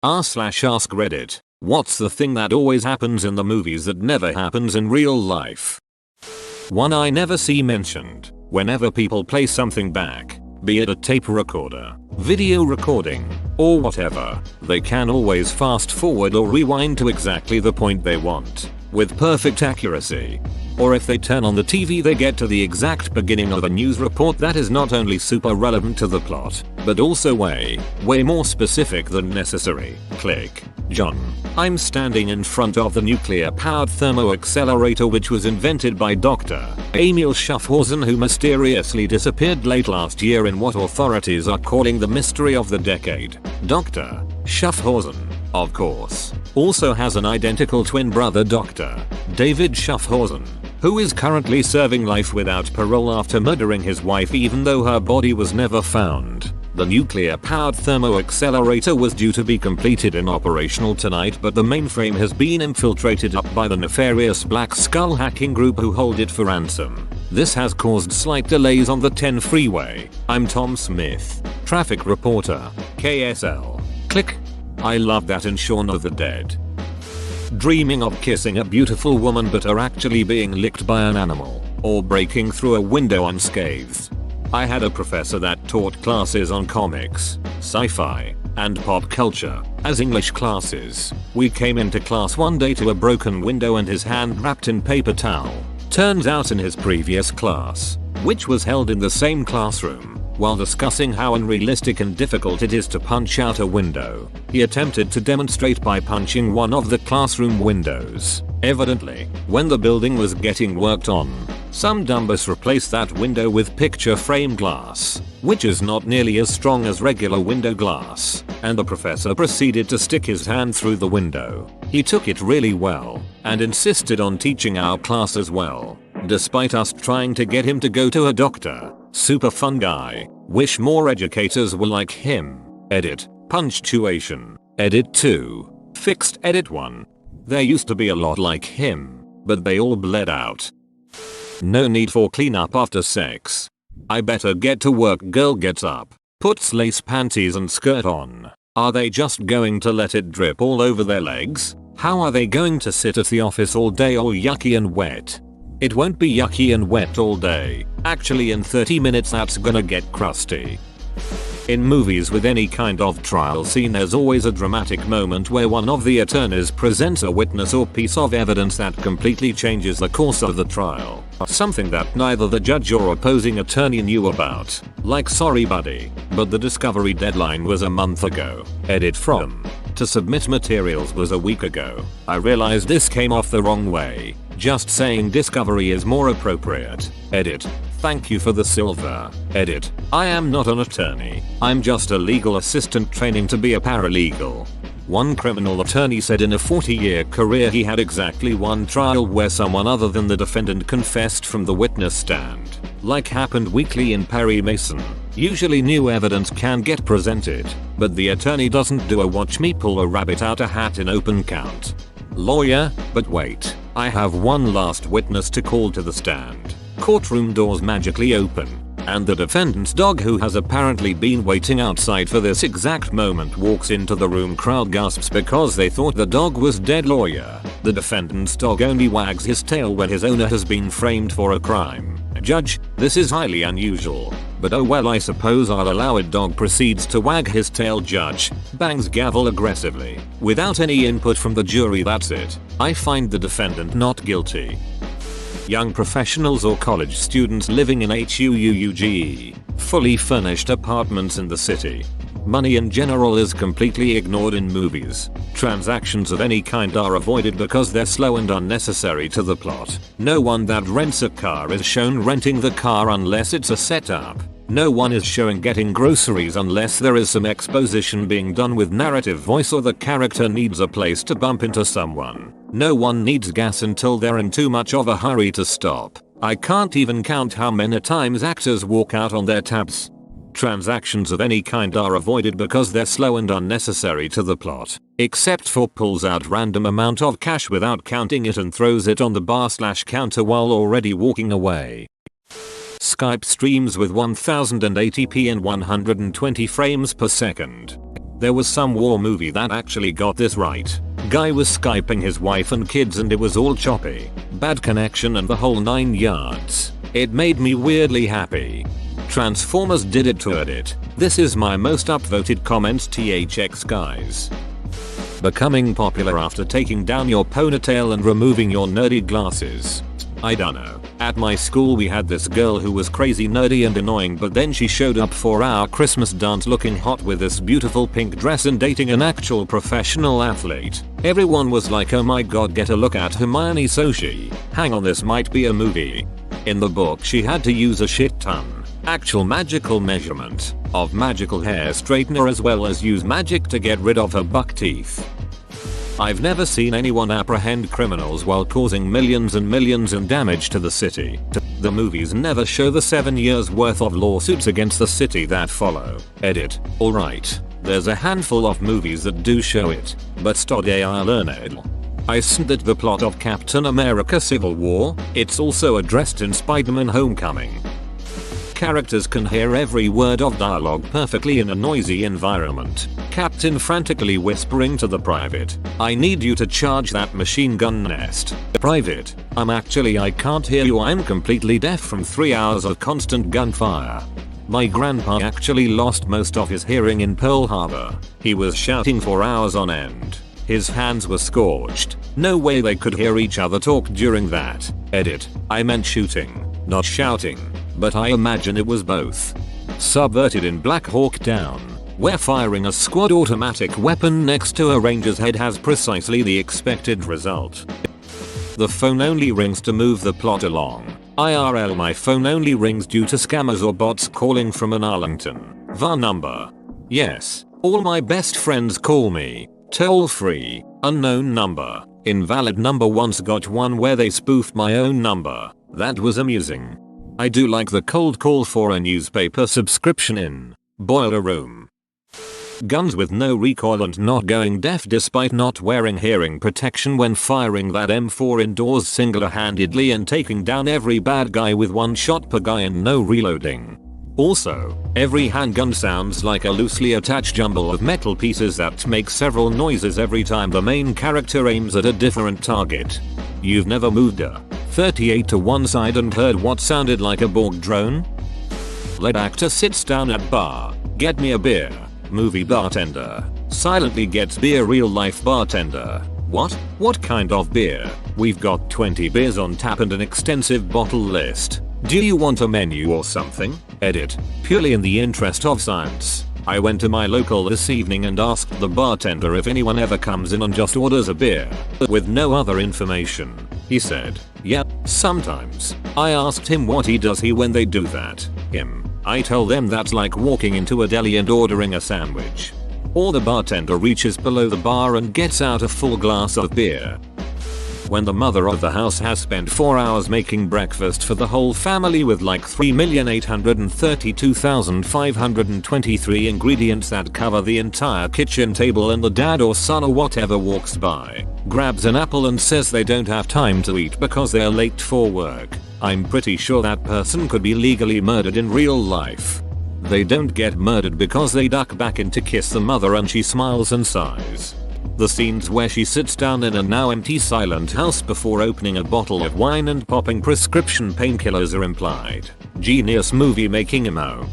r/ask Reddit. What's the thing that always happens in the movies that never happens in real life? One I never see mentioned. Whenever people play something back, be it a tape recorder, video recording, or whatever, they can always fast forward or rewind to exactly the point they want, with perfect accuracy. Or if they turn on the TV, they get to the exact beginning of a news report that is not only super relevant to the plot, but also way more specific than necessary. Click. John. I'm standing in front of the nuclear-powered thermoaccelerator which was invented by Dr. Emil Schaffhausen, who mysteriously disappeared late last year in what authorities are calling the mystery of the decade. Dr. Schaffhausen, of course, also has an identical twin brother, Dr. David Schaffhausen, who is currently serving life without parole after murdering his wife even though her body was never found. The nuclear-powered thermoaccelerator was due to be completed and operational tonight, but the mainframe has been infiltrated by the nefarious Black Skull hacking group who hold it for ransom. This has caused slight delays on the 10 freeway. I'm Tom Smith, traffic reporter, KSL. Click. I love that in Shaun of the Dead. Dreaming of kissing a beautiful woman but are actually being licked by an animal, or breaking through a window unscathed. I had a professor that taught classes on comics, sci-fi, and pop culture as English classes. We came into class one day to a broken window and his hand wrapped in paper towel. Turns out in his previous class, which was held in the same classroom, while discussing how unrealistic and difficult it is to punch out a window, he attempted to demonstrate by punching one of the classroom windows. Evidently, when the building was getting worked on, some dumbass replaced that window with picture frame glass, which is not nearly as strong as regular window glass, and the professor proceeded to stick his hand through the window. He took it really well, and insisted on teaching our class as well, despite us trying to get him to go to a doctor. Super fun guy. Wish more educators were like him. Edit. Punctuation. Edit 2. Fixed. Edit 1. There used to be a lot like him, but they all bled out. No need for cleanup after sex. I better get to work. Girl gets up, puts lace panties and skirt on. Are they just going to let it drip all over their legs? How are they going to sit at the office all day all yucky and wet? It won't be yucky and wet all day. Actually, in 30 minutes that's gonna get crusty. In movies with any kind of trial scene, there's always a dramatic moment where one of the attorneys presents a witness or piece of evidence that completely changes the course of the trial. Something that neither the judge or opposing attorney knew about. Like, sorry buddy, but the discovery deadline was a month ago. Edit from. To submit materials was a week ago. I realized this came off the wrong way. Just saying discovery is more appropriate. Edit. Thank you for the silver. Edit. I am not an attorney. I'm just a legal assistant training to be a paralegal. One criminal attorney said in a 40-year career he had exactly one trial where someone other than the defendant confessed from the witness stand. Like happened weekly in Perry Mason. Usually new evidence can get presented, but the attorney doesn't do a watch me pull a rabbit out a hat in open count. Lawyer, but wait, I have one last witness to call to the stand. Courtroom doors magically open, and the defendant's dog, who has apparently been waiting outside for this exact moment, walks into the room. Crowd gasps because they thought the dog was dead. Lawyer. The defendant's dog only wags his tail when his owner has been framed for a crime. Judge, this is highly unusual, but oh well, I suppose I'll allow it. Dog proceeds to wag his tail. Judge bangs gavel aggressively. Without any input from the jury, that's it. I find the defendant not guilty. Young professionals or college students living in HUUUGE, fully furnished apartments in the city. Money in general is completely ignored in movies. Transactions of any kind are avoided because they're slow and unnecessary to the plot. No one that rents a car is shown renting the car unless it's a setup. No one is showing getting groceries unless there is some exposition being done with narrative voice or the character needs a place to bump into someone. No one needs gas until they're in too much of a hurry to stop. I can't even count how many times actors walk out on their tabs. Transactions of any kind are avoided because they're slow and unnecessary to the plot, except for pulls out random amount of cash without counting it and throws it on the bar/counter while already walking away. Skype streams with 1080p and 120 frames per second. There was some war movie that actually got this right. Guy was skyping his wife and kids and it was all choppy, bad connection and the whole 9 yards. It made me weirdly happy. Transformers did it to edit. This is my most upvoted comment, THX guys. Becoming popular after taking down your ponytail and removing your nerdy glasses. I dunno. At my school we had this girl who was crazy nerdy and annoying, but then she showed up for our Christmas dance looking hot with this beautiful pink dress and dating an actual professional athlete. Everyone was like, oh my god, get a look at Hermione Soshi. Hang on, this might be a movie. In the book she had to use a shit ton, actual magical measurement, of magical hair straightener as well as use magic to get rid of her buck teeth. I've never seen anyone apprehend criminals while causing millions and millions in damage to the city. The movies never show the 7 years worth of lawsuits against the city that follow. Edit. Alright, there's a handful of movies that do show it, but stodgy I learned. I sent that the plot of Captain America Civil War, it's also addressed in Spider-Man Homecoming. Characters can hear every word of dialogue perfectly in a noisy environment. Captain frantically whispering to the private, I need you to charge that machine gun nest. Private, I can't hear you, I'm completely deaf from 3 hours of constant gunfire. My grandpa actually lost most of his hearing in Pearl Harbor. He was shouting for hours on end. His hands were scorched. No way they could hear each other talk during that. Edit. I meant shooting, not shouting. But I imagine it was both. Subverted in Black Hawk Down, where firing a squad automatic weapon next to a ranger's head has precisely the expected result. The phone only rings to move the plot along. IRL, my phone only rings due to scammers or bots calling from an Arlington, VAR number. Yes, all my best friends call me. Toll free, unknown number, invalid number. Once got one where they spoofed my own number. That was amusing. I do like the cold call for a newspaper subscription in Boiler Room. Guns with no recoil and not going deaf despite not wearing hearing protection when firing that M4 indoors single-handedly and taking down every bad guy with one shot per guy and no reloading. Also, every handgun sounds like a loosely attached jumble of metal pieces that make several noises every time the main character aims at a different target. You've never moved a 38 to one side and heard what sounded like a Borg drone? Lead actor sits down at bar, get me a beer. Movie bartender silently gets beer. Real life bartender, what? What kind of beer? We've got 20 beers on tap and an extensive bottle list. Do you want a menu or something? Edit. Purely in the interest of science, I went to my local this evening and asked the bartender if anyone ever comes in and just orders a beer with no other information. He said, yeah, sometimes. I asked him what he does when they do that. I tell them that's like walking into a deli and ordering a sandwich. Or the bartender reaches below the bar and gets out a full glass of beer. When the mother of the house has spent 4 hours making breakfast for the whole family with like 3,832,523 ingredients that cover the entire kitchen table, and the dad or son or whatever walks by, grabs an apple and says they don't have time to eat because they're late for work, I'm pretty sure that person could be legally murdered in real life. They don't get murdered because they duck back in to kiss the mother and she smiles and sighs. The scenes where she sits down in a now empty silent house before opening a bottle of wine and popping prescription painkillers are implied. Genius movie making emo.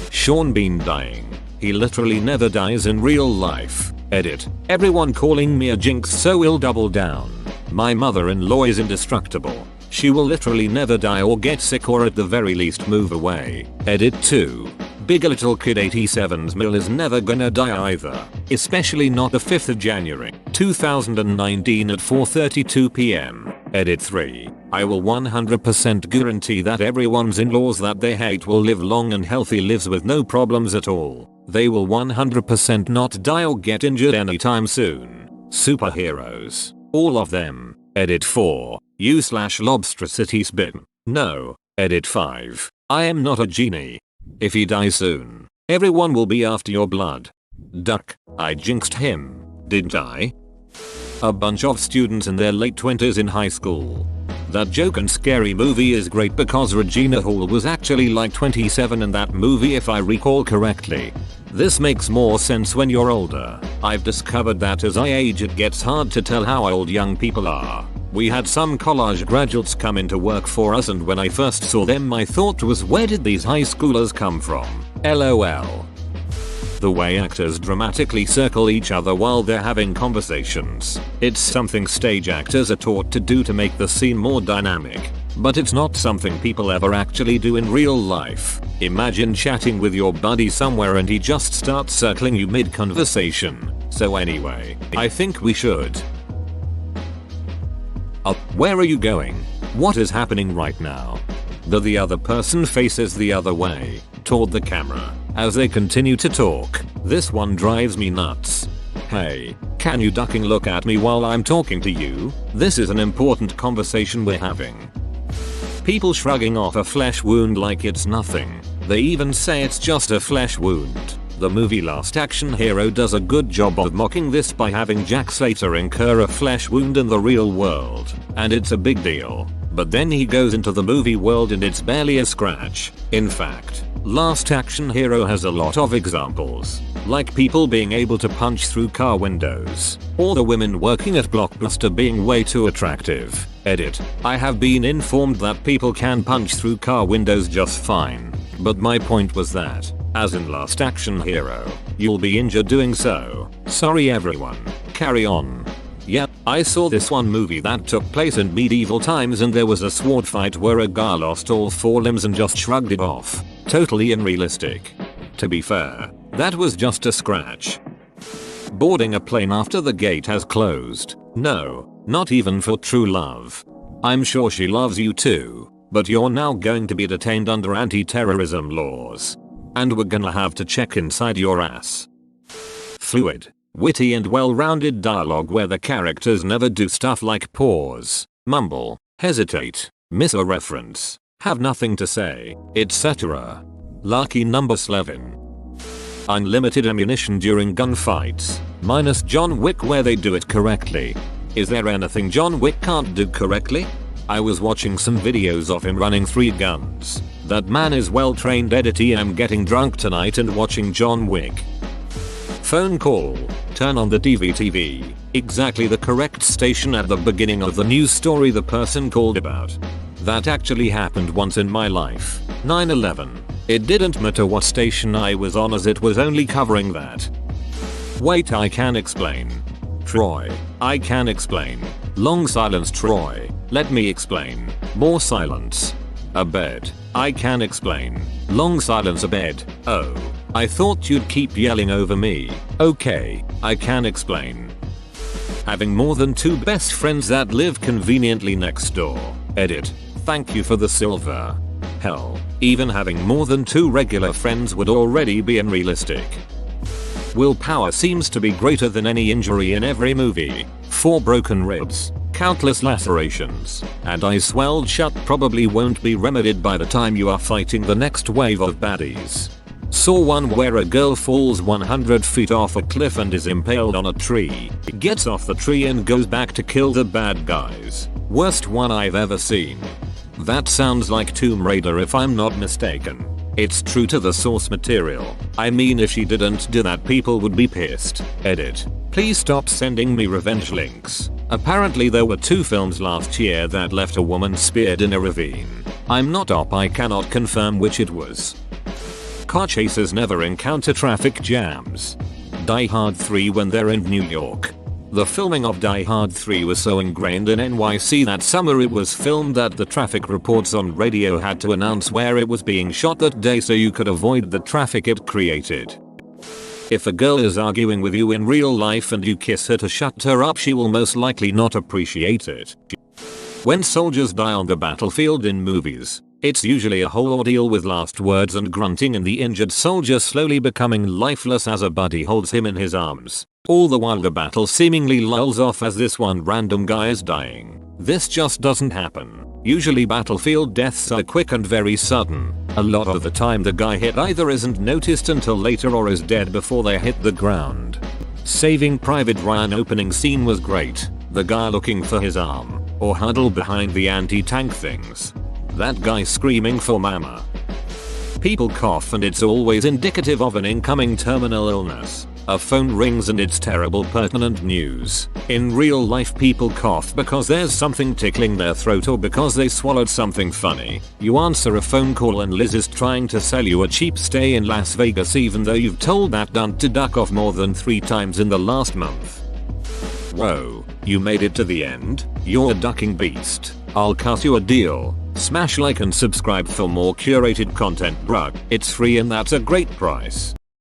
Sean Bean dying. He literally never dies in real life. Edit. Everyone calling me a jinx, so we'll double down. My mother-in-law is indestructible. She will literally never die or get sick or at the very least move away. Edit 2. Big Little Kid 87's Mill is never gonna die either. Especially not the 5th of January, 2019 at 4:32 p.m. Edit 3. I will 100% guarantee that everyone's in-laws that they hate will live long and healthy lives with no problems at all. They will 100% not die or get injured anytime soon. Superheroes. All of them. Edit 4. U/Lobster Spit. No. Edit 5. I am not a genie. If he dies soon, everyone will be after your blood. Duck. I jinxed him, didn't I? A bunch of students in their late 20s in high school. That joke and Scary Movie is great because Regina Hall was actually like 27 in that movie if I recall correctly. This makes more sense when you're older. I've discovered that as I age it gets hard to tell how old young people are. We had some college graduates come into work for us, and when I first saw them my thought was, where did these high schoolers come from? LOL. The way actors dramatically circle each other while they're having conversations. It's something stage actors are taught to do to make the scene more dynamic. But it's not something people ever actually do in real life. Imagine chatting with your buddy somewhere and he just starts circling you mid-conversation. So anyway, I think we should. Where are you going? What is happening right now? The other person faces the other way, toward the camera, as they continue to talk. This one drives me nuts. Hey, can you ducking look at me while I'm talking to you? This is an important conversation we're having. People shrugging off a flesh wound like it's nothing. They even say it's just a flesh wound. The movie Last Action Hero does a good job of mocking this by having Jack Slater incur a flesh wound in the real world, and it's a big deal. But then he goes into the movie world and it's barely a scratch. In fact, Last Action Hero has a lot of examples, like people being able to punch through car windows, or the women working at Blockbuster being way too attractive. Edit. I have been informed that people can punch through car windows just fine, but my point was that, as in Last Action Hero, you'll be injured doing so. Sorry everyone. Carry on. Yeah, I saw this one movie that took place in medieval times and there was a sword fight where a guy lost all 4 limbs and just shrugged it off. Totally unrealistic. To be fair, that was just a scratch. Boarding a plane after the gate has closed. No, not even for true love. I'm sure she loves you too, but you're now going to be detained under anti-terrorism laws. And we're gonna have to check inside your ass. Fluid, witty and well-rounded dialogue where the characters never do stuff like pause, mumble, hesitate, miss a reference, have nothing to say, etc. Lucky number 11. Unlimited ammunition during gunfights, minus John Wick where they do it correctly. Is there anything John Wick can't do correctly? I was watching some videos of him running 3 guns. That man is well trained. Edit. I'm getting drunk tonight and watching John Wick. Phone call. Turn on the TV. Exactly the correct station at the beginning of the news story the person called about. That actually happened once in my life. 9/11. It didn't matter what station I was on as it was only covering that. Wait, I can explain. Troy. I can explain. Long silence. Troy. Let me explain. More silence. A bed. I can explain. Long silence. A bed. Oh. I thought you'd keep yelling over me. Okay, I can explain. Having more than 2 best friends that live conveniently next door. Edit. Thank you for the silver. Hell, even having more than 2 regular friends would already be unrealistic. Willpower seems to be greater than any injury in every movie. 4 broken ribs, countless lacerations, and eyes swelled shut probably won't be remedied by the time you are fighting the next wave of baddies. Saw one where a girl falls 100 feet off a cliff and is impaled on a tree, gets off the tree and goes back to kill the bad guys. Worst one I've ever seen. That sounds like Tomb Raider if I'm not mistaken. It's true to the source material. I mean, if she didn't do that people would be pissed. Edit. Please stop sending me revenge links. Apparently there were 2 films last year that left a woman speared in a ravine. I'm not up, I cannot confirm which it was. Car chasers never encounter traffic jams. Die Hard 3 when they're in New York. The filming of Die Hard 3 was so ingrained in NYC that summer it was filmed that the traffic reports on radio had to announce where it was being shot that day so you could avoid the traffic it created. If a girl is arguing with you in real life and you kiss her to shut her up, she will most likely not appreciate it. When soldiers die on the battlefield in movies, it's usually a whole ordeal with last words and grunting and the injured soldier slowly becoming lifeless as a buddy holds him in his arms. All the while the battle seemingly lulls off as this one random guy is dying. This just doesn't happen. Usually battlefield deaths are quick and very sudden. A lot of the time the guy hit either isn't noticed until later or is dead before they hit the ground. Saving Private Ryan opening scene was great. The guy looking for his arm, or huddled behind the anti-tank things. That guy screaming for mama. people cough and it's always indicative of an incoming terminal illness. A phone rings and it's terrible pertinent news. In real life people cough because there's something tickling their throat or because they swallowed something funny. You answer a phone call and Liz is trying to sell you a cheap stay in Las Vegas even though you've told that dunt to duck off more than 3 times in the last month. Whoa, you made it to the end? You're a ducking beast. I'll cut you a deal. Smash like and subscribe for more curated content, bruh. It's free and that's a great price.